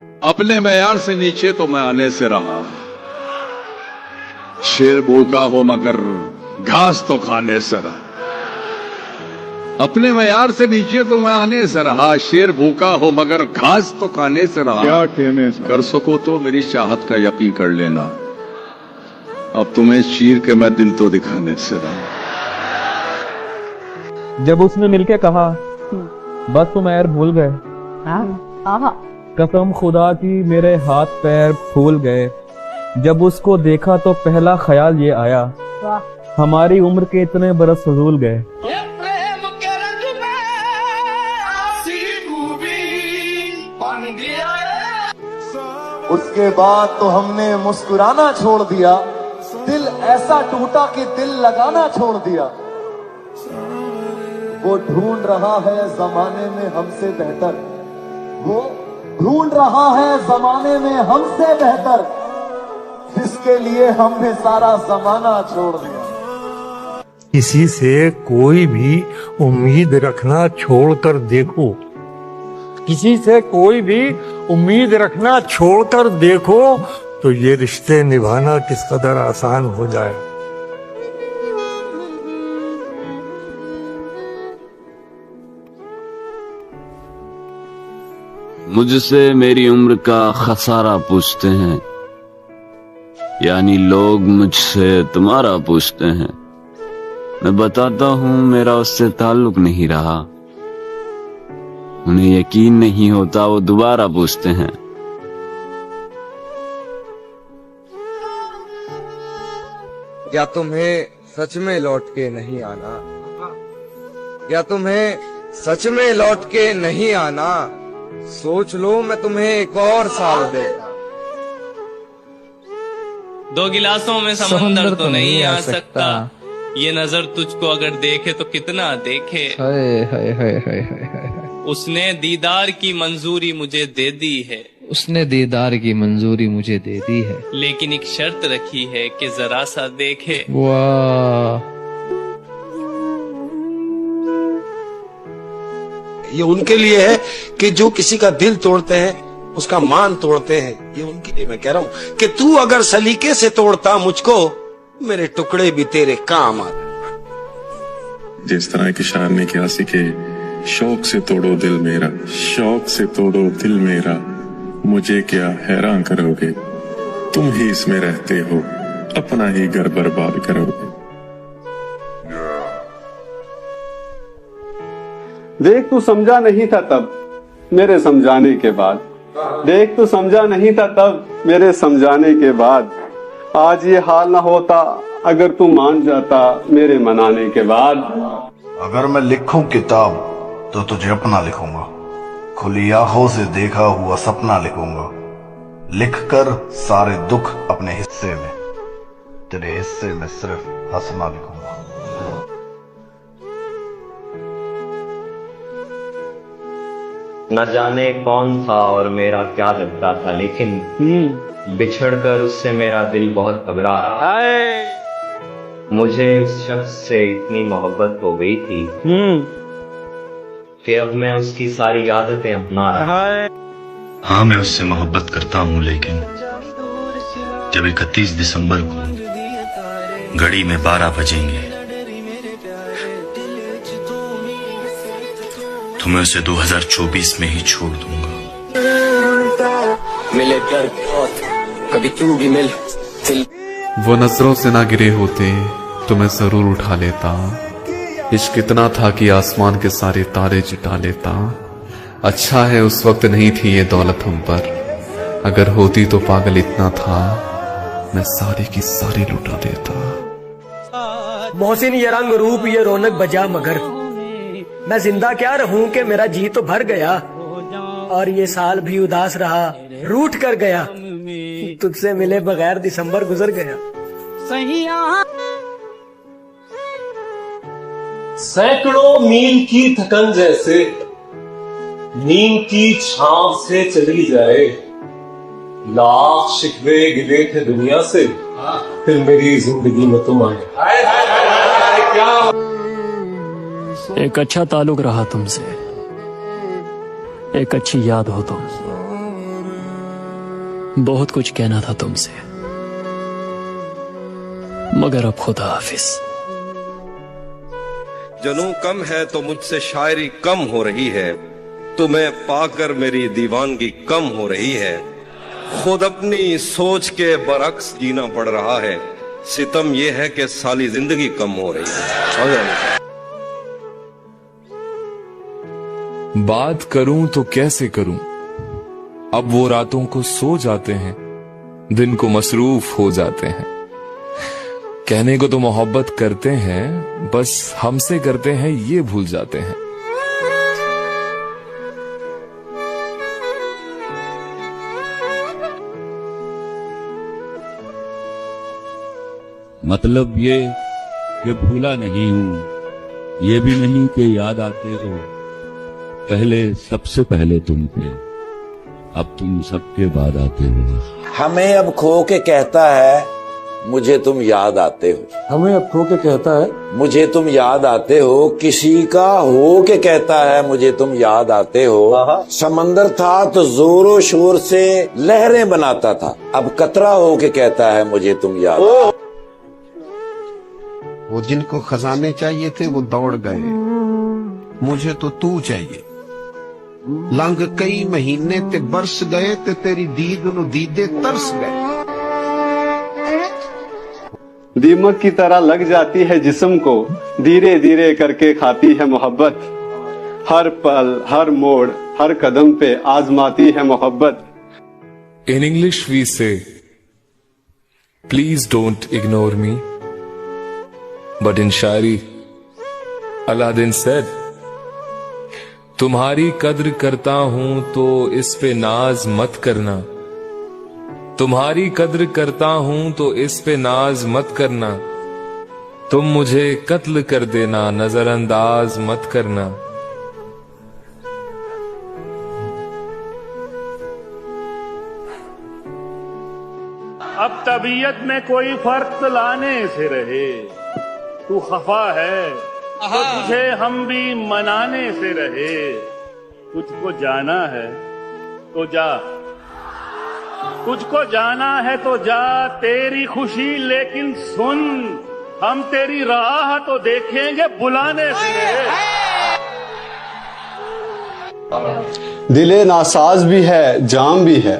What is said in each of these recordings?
अपने मैयार से नीचे तो मैं आने से रहा। शेर भूखा हो मगर घास तो खाने से रहा। अपने मैयार से नीचे तो मैं आने से रहा। शेर भूखा हो मगर घास तो खाने से रहा। क्या कहने से? कर सको तो मेरी चाहत का यकीन कर लेना। अब तुम्हें चीर के मैं दिल तो दिखाने से रहा। जब उसने मिलके कहा बस तुम यार भूल गए, कसम खुदा की मेरे हाथ पैर फूल गए। जब उसको देखा तो पहला ख्याल ये आया, हमारी उम्र के इतने बरस फजूल गए। उसके बाद तो हमने मुस्कुराना छोड़ दिया। दिल ऐसा टूटा कि दिल लगाना छोड़ दिया। वो ढूंढ रहा है जमाने में हमसे बेहतर। वो ढूंढ रहा है जमाने में हमसे बेहतर, जिसके लिए हमने सारा जमाना छोड़ दिया। किसी से कोई भी उम्मीद रखना छोड़कर देखो। किसी से कोई भी उम्मीद रखना छोड़कर देखो तो ये रिश्ते निभाना किस कदर आसान हो जाए। मुझसे मेरी उम्र का खसारा पूछते हैं, यानी लोग मुझसे तुम्हारा पूछते हैं। मैं बताता हूँ मेरा उससे ताल्लुक नहीं रहा। उन्हें यकीन नहीं होता, वो दोबारा पूछते हैं। क्या तुम्हें सच में लौट के नहीं आना? क्या तुम्हें सच में लौट के नहीं आना? सोच लो मैं तुम्हें एक और साल दे। दो गिलासों में समंदर तो नहीं आ सकता। ये नजर तुझको अगर देखे तो कितना देखे। हाय हाय हाय हाय हाय। उसने दीदार की मंजूरी मुझे दे दी है। उसने दीदार की मंजूरी मुझे दे दी है, लेकिन एक शर्त रखी है कि जरा सा देखे। वाह। ये उनके लिए है कि जो किसी का दिल तोड़ते हैं उसका मान तोड़ते हैं। ये उनके लिए मैं कह रहा हूं कि तू अगर सलीके से तोड़ता मुझको, मेरे टुकड़े भी तेरे काम आते। जिस तरह की शायर ने किया सी के शौक से तोड़ो दिल मेरा, शौक से तोड़ो दिल मेरा, मुझे क्या हैरान करोगे, तुम ही इसमें रहते हो, अपना ही घर बर्बाद करोगे। देख तू समझा नहीं था तब मेरे समझाने के बाद। देख तू समझा नहीं था तब मेरे समझाने के बाद। आज ये हाल ना होता अगर तू मान जाता मेरे मनाने के बाद। अगर मैं लिखूं किताब तो तुझे अपना लिखूंगा, खुली आंखों से देखा हुआ सपना लिखूंगा। लिखकर सारे दुख अपने हिस्से में, तेरे हिस्से में सिर्फ हंसना लिखूंगा। न जाने कौन था और मेरा क्या लगता था, लेकिन बिछड़कर उससे मेरा दिल बहुत घबरा रहा। मुझे उस शख्स से इतनी मोहब्बत हो गई थी कि अब मैं उसकी सारी आदतें अपना रहा। हाँ मैं उससे मोहब्बत करता हूँ, लेकिन जब 31 दिसंबर को घड़ी में 12 बजेंगे तो मैं उसे 2024 में ही छोड़ दूंगा। मिले प्यार कभी तू भी मिल। वो नजरों से ना गिरे होते तो मैं जरूर उठा लेता। इश्क इतना था कि आसमान के सारे तारे जुटा लेता। अच्छा है उस वक्त नहीं थी ये दौलत हम पर, अगर होती तो पागल इतना था मैं सारी की सारी लुटा देता। मोहसिन ये रंग रूप ये रौनक बजा, मगर मैं जिंदा क्या रहूं कि मेरा जी तो भर गया और ये साल भी उदास रहा, रूठ कर गया। तुझसे मिले बगैर दिसंबर गुजर गया। सैकड़ों मील की थकन जैसे नींद की छांव से चली जाए। लाख शिकवे गिले थे दुनिया से, फिर मेरी जिंदगी में तुम आए। एक अच्छा ताल्लुक रहा तुमसे, एक अच्छी याद हो तुम। बहुत कुछ कहना था तुमसे, मगर अब खुदा हाफिज। जनू कम है तो मुझसे शायरी कम हो रही है, तुम्हें पाकर मेरी दीवानगी कम हो रही है। खुद अपनी सोच के बरक्स जीना पड़ रहा है, सितम ये है कि साली जिंदगी कम हो रही है। बात करूं तो कैसे करूं, अब वो रातों को सो जाते हैं, दिन को मसरूफ हो जाते हैं। कहने को तो मोहब्बत करते हैं, बस हमसे करते हैं ये भूल जाते हैं। मतलब ये कि भूला नहीं हूं, ये भी नहीं कि याद आते हो। पहले सबसे पहले तुम थे, अब तुम सबके बाद आते हो। हमें अब खो के कहता है मुझे तुम याद आते हो। हमें अब खो के कहता है मुझे तुम याद आते हो। किसी का हो के कहता है मुझे तुम याद आते हो। समंदर था तो जोरों शोर से लहरें बनाता था, अब कतरा हो के कहता है मुझे तुम याद आते हो। वो जिनको खजाने चाहिए थे वो दौड़ गए, मुझे तो तू चाहिए। लंघ कई महीने ते बरस गए ते तेरी दीद नु दीदे तरस गए। दीमक की तरह लग जाती है जिस्म को, धीरे धीरे करके खाती है मोहब्बत। हर पल हर मोड़ हर कदम पे आजमाती है मोहब्बत। In English we say, please don't ignore me. But in Shayari Aladdin said, तुम्हारी कद्र करता हूं तो इस पे नाज मत करना। तुम्हारी कद्र करता हूं तो इस पे नाज मत करना। तुम मुझे कत्ल कर देना, नजरअंदाज मत करना। अब तबीयत में कोई फर्क लाने से रहे, तू खफा है तो तुझे हम भी मनाने से रहे। तुझको जाना है तो जा, तुझको जाना है तो जा, तेरी खुशी लेकिन सुन, हम तेरी राह तो देखेंगे बुलाने से रहे। दिले नासाज भी है जाम भी है,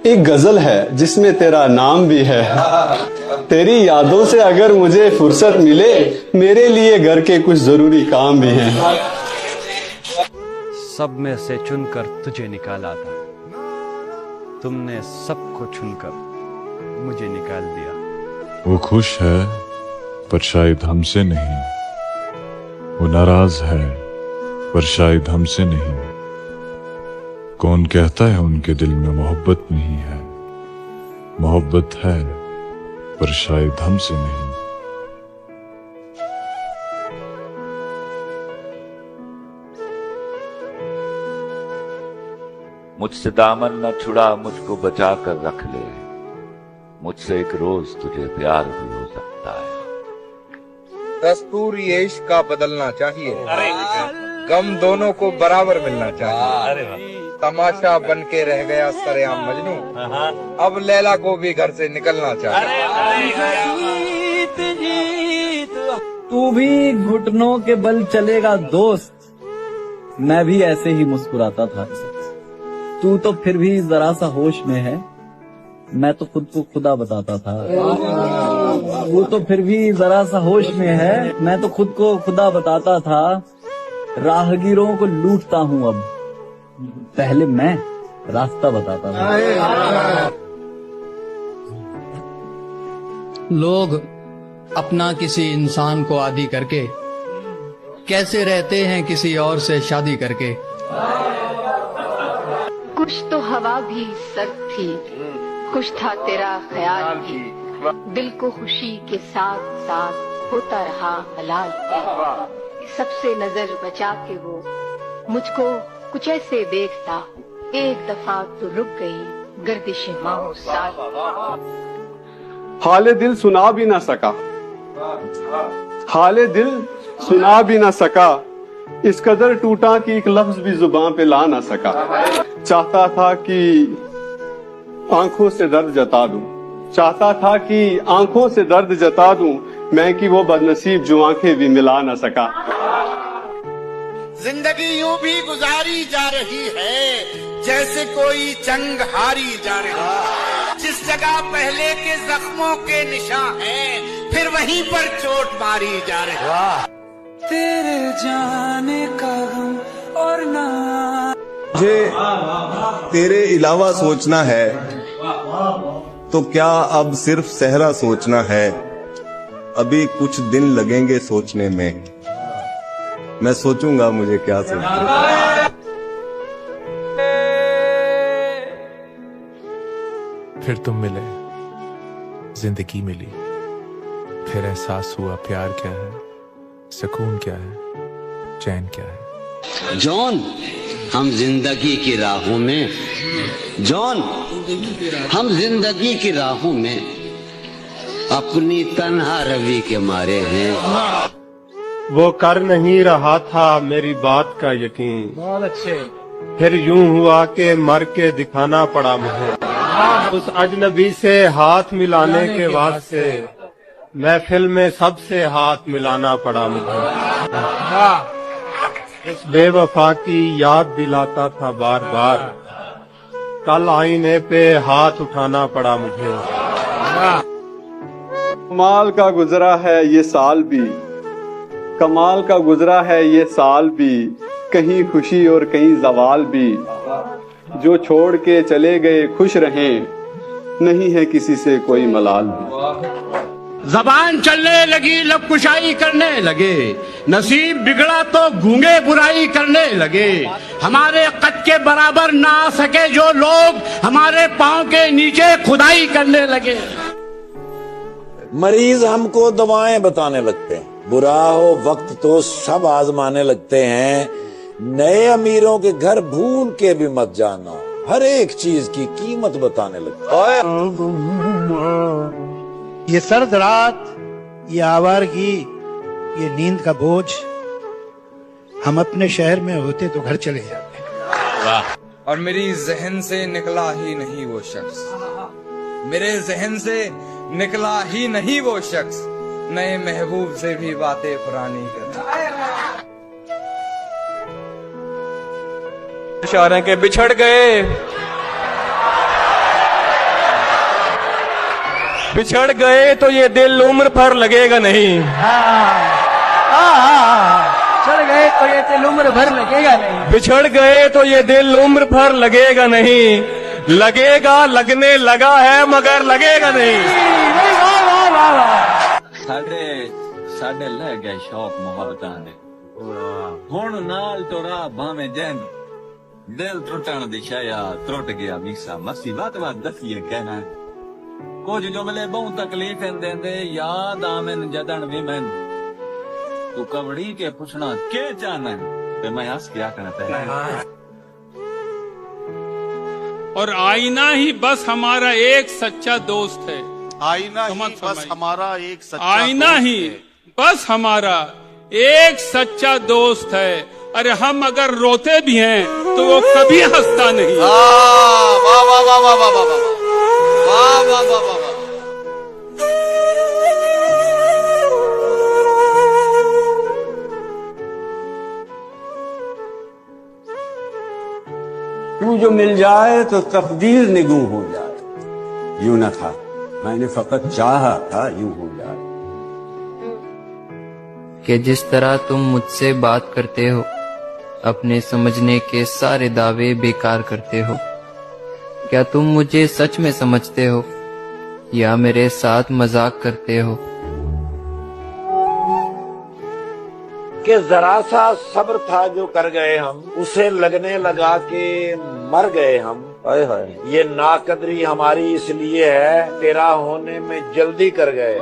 एक गजल है जिसमें तेरा नाम भी है। तेरी यादों से अगर मुझे फुर्सत मिले, मेरे लिए घर के कुछ जरूरी काम भी हैं। सब में से चुनकर तुझे निकाला था, तुमने सबको चुनकर मुझे निकाल दिया। वो खुश है पर शायद हमसे नहीं, वो नाराज है पर शायद हमसे नहीं। कौन कहता है उनके दिल में मोहब्बत नहीं है, मोहब्बत है पर शायद हमसे नहीं। मुझसे दामन न छुड़ा, मुझको बचा कर रख ले, मुझसे एक रोज तुझे प्यार भी हो सकता है। दस्तूर ये इश्क का बदलना चाहिए, गम दोनों को बराबर मिलना चाहिए। तमाशा बन के रह गया सरेआम मजनू, अब लैला को भी घर से निकलना चाहिए। तू भी घुटनों के बल चलेगा दोस्त, मैं भी ऐसे ही मुस्कुराता था। तू तो फिर भी जरा सा होश में है, मैं तो खुद को खुदा बताता था। तू तो फिर भी जरा सा होश में है, मैं तो खुद को खुदा बताता था। राहगीरों को लूटता हूँ अब, पहले मैं रास्ता बताता था। लोग अपना किसी इंसान को आदी करके कैसे रहते हैं किसी और से शादी करके। कुछ तो हवा भी सर्द थी, कुछ था तेरा ख्याल भी, दिल को खुशी के साथ साथ होता रहा हलाल। सबसे नजर बचा के वो मुझको कुछ ऐसे देखता, एक दफा तो रुक गई गर्दिश माओ साल। हाले दिल सुना भी ना सका, हाले दिल सुना भी ना सका, इस कदर टूटा कि एक लफ्ज भी जुबान पे ला ना सका। चाहता था कि आंखों से दर्द जता दूं, चाहता था कि आंखों से दर्द जता दूं मैं कि वो बदनसीब जो आंखें भी मिला न सका। जिंदगी यूं भी गुजारी जा रही है जैसे कोई जंग हारी जा रही है। जिस जगह पहले के जख्मों के निशान हैं, फिर वहीं पर चोट मारी जा रही है। तेरे जाने का गम और ना मुझे तेरे अलावा सोचना है तो क्या अब सिर्फ सहरा सोचना है। अभी कुछ दिन लगेंगे सोचने में, मैं सोचूंगा मुझे क्या सोचना। फिर तुम मिले, जिंदगी मिली, फिर एहसास हुआ प्यार क्या है, सुकून क्या है, चैन क्या है। जॉन हम जिंदगी की राहों में, जॉन हम जिंदगी की राहों में अपनी तन्हा रवि के मारे हैं। वो कर नहीं रहा था मेरी बात का यकीन, बहुत अच्छे। फिर यूं हुआ कि मर के दिखाना पड़ा मुझे। उस अजनबी से हाथ मिलाने के बाद से महफिल में सबसे हाथ मिलाना पड़ा मुझे। इस बेवफा की याद दिलाता था बार बार, कल आईने पे हाथ उठाना पड़ा मुझे। कमाल का गुजरा है ये साल भी, कमाल का गुजरा है ये साल भी, कहीं खुशी और कहीं जवाल भी। जो छोड़ के चले गए खुश रहें, नहीं है किसी से कोई मलाल भी। जबान चलने लगी लब कुशाई करने लगे, नसीब बिगड़ा तो गूंगे बुराई करने लगे। हमारे कद के बराबर ना आ सके जो लोग, हमारे पांव के नीचे खुदाई करने लगे। मरीज हमको दवाएं बताने लगते हैं, बुरा हो वक्त तो सब आजमाने लगते हैं। नए अमीरों के घर भूल के भी मत जाना, हर एक चीज की कीमत बताने लगते हैं। ये सर्द रात, ये आवारगी, ये नींद का बोझ, हम अपने शहर में होते तो घर चले जाते। और मेरी जहन से निकला ही नहीं वो शख्स, मेरे जहन से निकला ही नहीं वो शख्स, नए महबूब से भी बातें पुरानी करता। इशारे के बिछड़ गए, बिछड़ गए तो ये दिल उम्र भर लगेगा नहीं। चढ़ गए तो ये दिल उम्र भर लगेगा नहीं। बिछड़ गए तो ये दिल उम्र भर लगेगा नहीं, लगेगा लगने लगा है मगर लगेगा नहीं। साडे लह गए शौक मोहब्बतां दे, हुण नाल टुरा भावें जैन, दिल टुटण दी शाया टुट गया मीसा। मसीबत बात दसिए कहना कुछ जुमले बहु तकलीफ देंदे, याद आमेन जदन भी मैन तू कवड़ी के पुछना के चाहना ते मैं हंस क्या करता है। और आईना ही बस हमारा एक सच्चा दोस्त है। आईना ही बस हमारा एक सच्चा आईना ही बस हमारा एक सच्चा दोस्त है। अरे हम अगर रोते भी हैं तो वो कभी हंसता नहीं। वाह वाह वाह वाह वाह वाह वाह वाह वाह वाह वाह। तू जो मिल जाए तो तकदीर निगूं हो जाए, यूं न था मैंने फकत चाहा था यूं हो जाए। कि जिस तरह तुम मुझसे बात करते हो, अपने समझने के सारे दावे बेकार करते हो। क्या तुम मुझे सच में समझते हो या मेरे साथ मजाक करते हो? कि जरा सा सब्र था जो कर गए हम, उसे लगने लगा कि मर गए हम। ये नाकदरी हमारी इसलिए है, तेरा होने में जल्दी कर गए।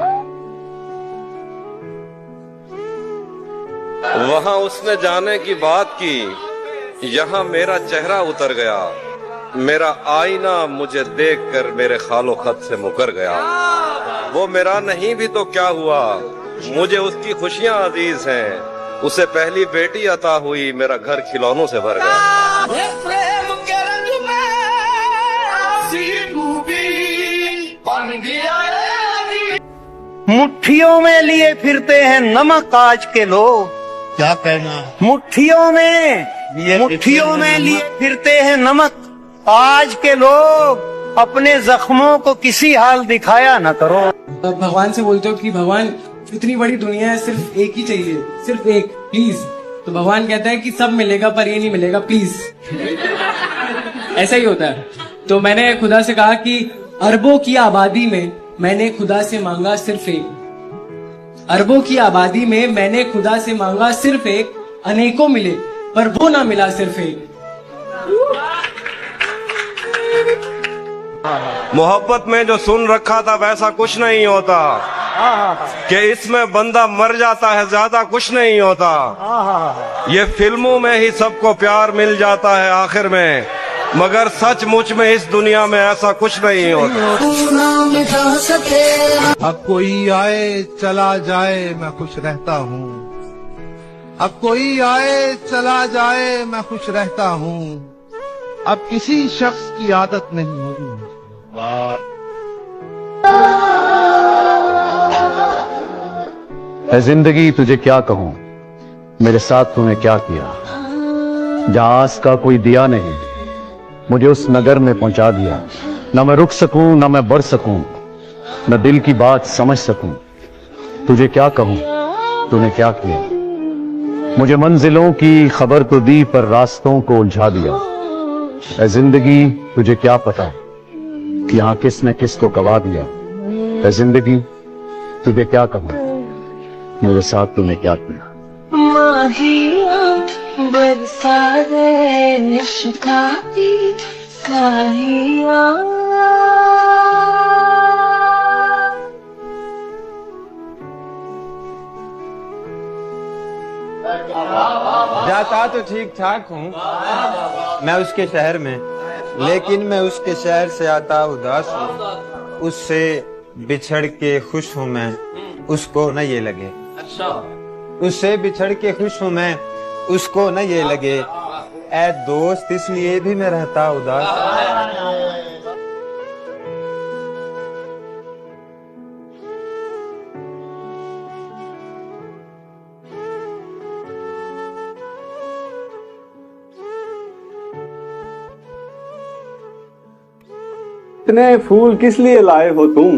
वहाँ उसने जाने की बात की, यहाँ मेरा चेहरा उतर गया। मेरा आईना मुझे देखकर मेरे खालो खत से मुकर गया। वो मेरा नहीं भी तो क्या हुआ, मुझे उसकी खुशियाँ अजीज हैं। उसे पहली बेटी अता हुई, मेरा घर खिलौनों से भर गया। प्रेम के रंग में मुट्ठियों में लिए फिरते हैं नमक आज के लोग। क्या कहना? मुट्ठियों में लिए फिरते हैं नमक आज के लोग। अपने जख्मों को किसी हाल दिखाया न करो। भगवान से बोलते हो कि भगवान इतनी बड़ी दुनिया है, सिर्फ एक ही चाहिए, सिर्फ एक, प्लीज। तो भगवान कहता है कि सब मिलेगा पर ये नहीं मिलेगा, प्लीज। ऐसा ही होता है। तो मैंने खुदा से कहा कि अरबों की आबादी में मैंने खुदा से मांगा सिर्फ एक। अरबों की आबादी में मैंने खुदा से मांगा सिर्फ एक, अनेकों मिले पर वो ना मिला सिर्फ एक। मोहब्बत में जो सुन रखा था वैसा कुछ नहीं होता, कि इसमें बंदा मर जाता है ज्यादा कुछ नहीं होता। ये फिल्मों में ही सबको प्यार मिल जाता है आखिर में, मगर सचमुच में इस दुनिया में ऐसा कुछ नहीं होता। अब कोई आए चला जाए मैं खुश रहता हूँ, अब कोई आए चला जाए मैं खुश रहता हूँ, अब किसी शख्स की आदत नहीं होगी। जिंदगी तुझे क्या कहूँ, मेरे साथ तूने क्या किया। जहाँ आस का कोई दिया नहीं, मुझे उस नगर में पहुंचा दिया। न मैं रुक सकूं न मैं बढ़ सकूं, न दिल की बात समझ सकूं। तुझे क्या कहूँ, तूने क्या किया। मुझे मंजिलों की खबर तो दी पर रास्तों को उलझा दिया। ऐ जिंदगी तुझे क्या पता कि यहाँ किसने किसको गवा दिया। ऐ जिंदगी तुझे क्या कहूँ, मेरे साथ तूने क्या किया। बरसा दे निष्काती साहिया। जाता तो ठीक ठाक हूँ मैं उसके शहर में, लेकिन मैं उसके शहर से आता उदास हूँ। उससे बिछड़ के खुश हूँ मैं, उसको न ये लगे। उससे बिछड़ के खुश हूँ मैं, उसको न ये लगे। ऐ दोस्त इसलिए भी मैं रहता उदास। इतने फूल किस लिए लाए हो तुम,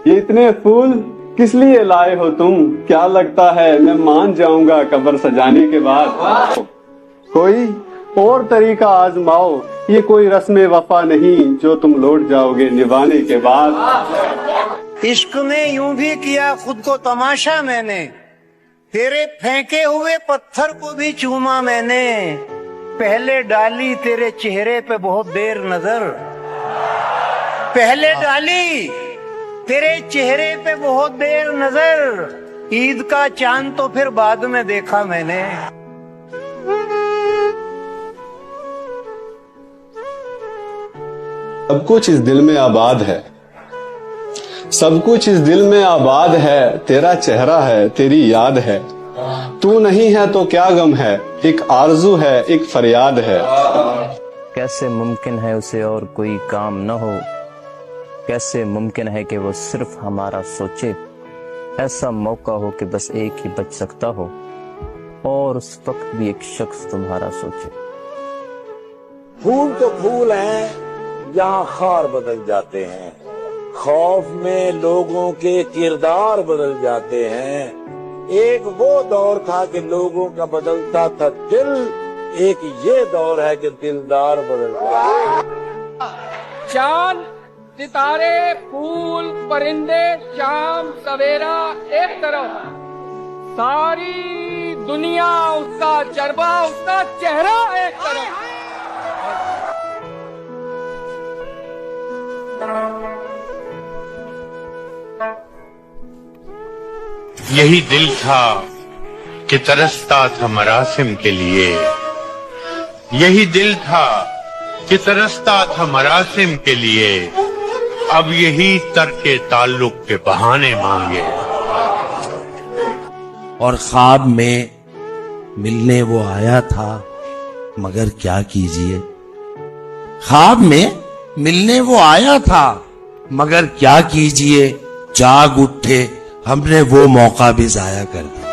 ये इतने फूल किस लिए लाए हो तुम। क्या लगता है मैं मान जाऊंगा कब्र सजाने के बाद। कोई और तरीका आजमाओ, ये कोई रस्म वफा नहीं जो तुम लौट जाओगे निभाने के बाद। इश्क में यूं भी किया खुद को तमाशा मैंने, तेरे फेंके हुए पत्थर को भी चूमा मैंने। पहले डाली तेरे चेहरे पे बहुत देर नजर, पहले डाली तेरे चेहरे पे बहुत देर नजर। ईद का चांद तो फिर बाद में देखा मैंने। सब कुछ इस दिल में आबाद है, सब कुछ इस दिल में आबाद है। तेरा चेहरा है, तेरी याद है। तू नहीं है तो क्या गम है, एक आरजू है, एक फरियाद है। कैसे मुमकिन है उसे और कोई काम न हो, कैसे मुमकिन है कि वो सिर्फ हमारा सोचे। ऐसा मौका हो कि बस एक ही बच सकता हो, और उस वक्त भी एक शख्स तुम्हारा सोचे। फूल तो फूल हैं जहाँ खार बदल जाते हैं, खौफ में लोगों के किरदार बदल जाते हैं। एक वो दौर था कि लोगों का बदलता था दिल, एक ये दौर है कि दिलदार बदलता है। चांद, सितारे, फूल, परिंदे, शाम सवेरा एक तरफ, सारी दुनिया उसका जरबा, उसका चेहरा एक तरफ। यही दिल था कि तरसता था मरासिम के लिए, यही दिल था कि तरसता था मरासिम के लिए। अब यही तरके ताल्लुक के बहाने मांगे। और ख्वाब में मिलने वो आया था, मगर क्या कीजिए। ख्वाब में मिलने वो आया था, मगर क्या कीजिए। जाग उठे, हमने वो मौका भी जाया कर दिया।